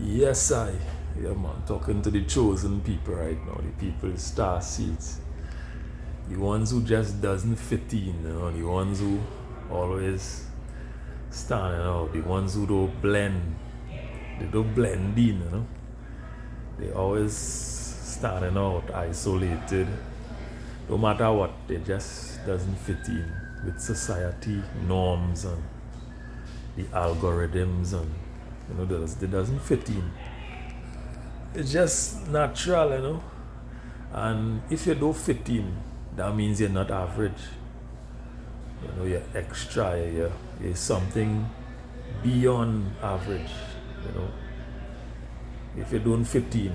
Yes, yeah, man. Talking to the chosen people right now, the people star seeds, the ones who just doesn't fit in, the ones who always standing out, the ones who don't blend, they don't blend in, They always standing out, isolated. No matter what, they just doesn't fit in with society norms and the algorithms and they doesn't fit in. It's just natural, And if you don't fit in, that means you're not average. You're extra, you're something beyond average, If you don't fit in,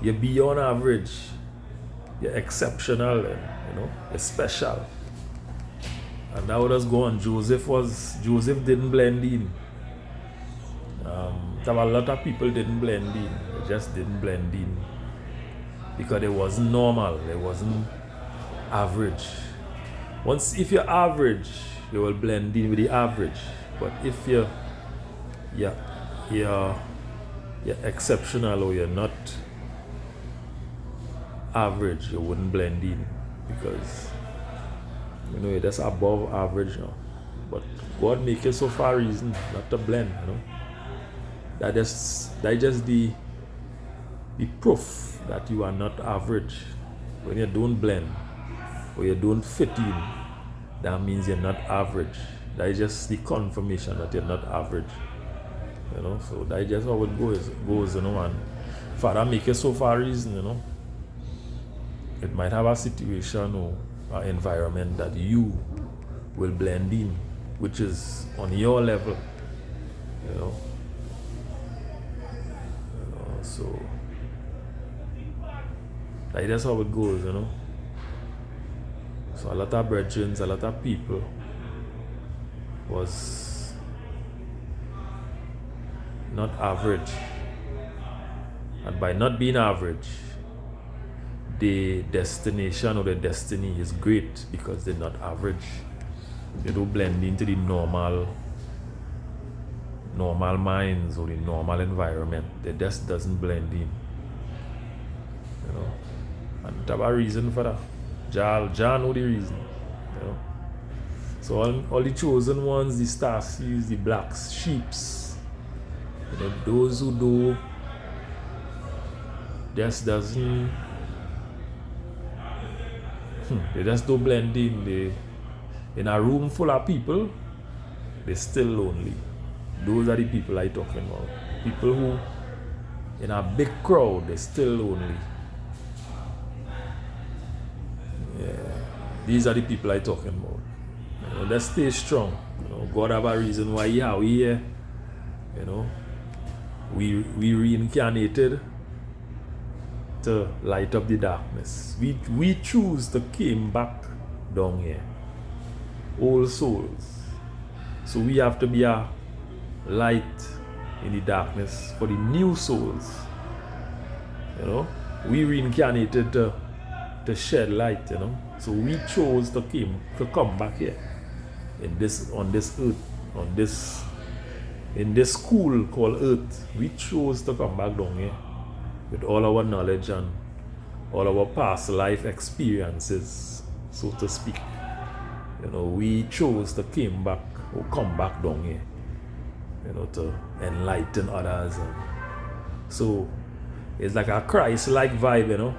you're beyond average. You're exceptional, you're special. And that would just go on. Joseph didn't blend in. There were a lot of people didn't blend in. They just didn't blend in because it wasn't normal. It wasn't average. If you're average, you will blend in with the average. But if you're exceptional or you're not average, you wouldn't blend in because you're just above average now. But God make you so far reason not to blend, That just the proof that you are not average. When you don't blend or you don't fit in, that means you're not average. That is just the confirmation that you're not average. So that is just how it goes, and Father make you so far reason, It might have a situation or an environment that you will blend in, which is on your level, So that's how it goes, So a lot of brethren, a lot of people was not average. And by not being average, the destination or the destiny is great because they're not average. They don't blend into the normal minds or the normal environment. They just doesn't blend in. And there's a reason for that. Jah know the reason. So all the chosen ones, the star seeds, the black sheeps, those who do just doesn't they just don't blend in. In a room full of people, they're still lonely. Those are the people I'm talking about. People who, in a big crowd, they're still lonely. These are the people I'm talking about. Let's stay strong. God have a reason why we here. We reincarnated to light up the darkness. We choose to came back down here. Old souls. So we have to be a light in the darkness for the new souls. We reincarnated to shed light, So we chose to come back here on this earth, in this school called Earth. We chose to come back down here with all our knowledge and all our past life experiences, so to speak. We chose to come back down here, to enlighten others. So it's like a Christ-like vibe,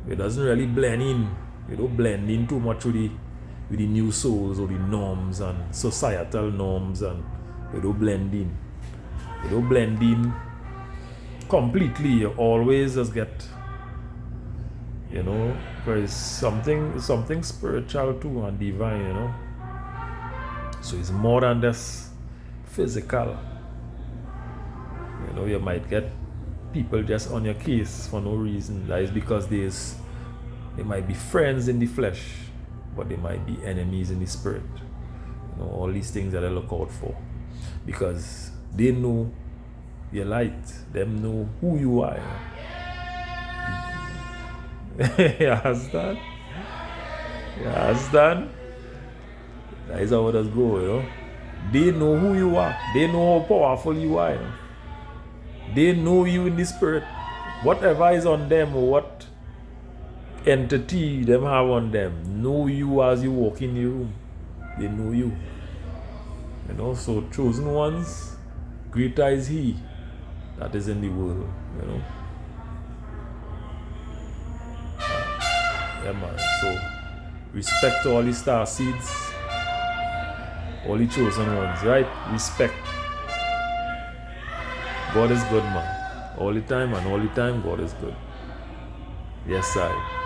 It doesn't really blend in. You don't blend in too much with the new souls or the norms and societal norms, and you don't blend in. You don't blend in completely. You always just get, because something spiritual too and divine, So it's more than just physical. You might get people just on your case for no reason. That is because they might be friends in the flesh, but they might be enemies in the spirit. All these things that I look out for, because they know your light. Them know who you are. You understand? You understand? That is how it does go, They know who you are. They know how powerful you are. You know? They know you in the spirit. Whatever is on them or what entity them have on them, know you as you walk in the room. They know you. You know, so chosen ones, greater is he that is in the world, you know. Yeah, man. So respect to all the star seeds, all the chosen ones, right? Respect. God is good, man. All the time, and all the time God is good. Yes, I.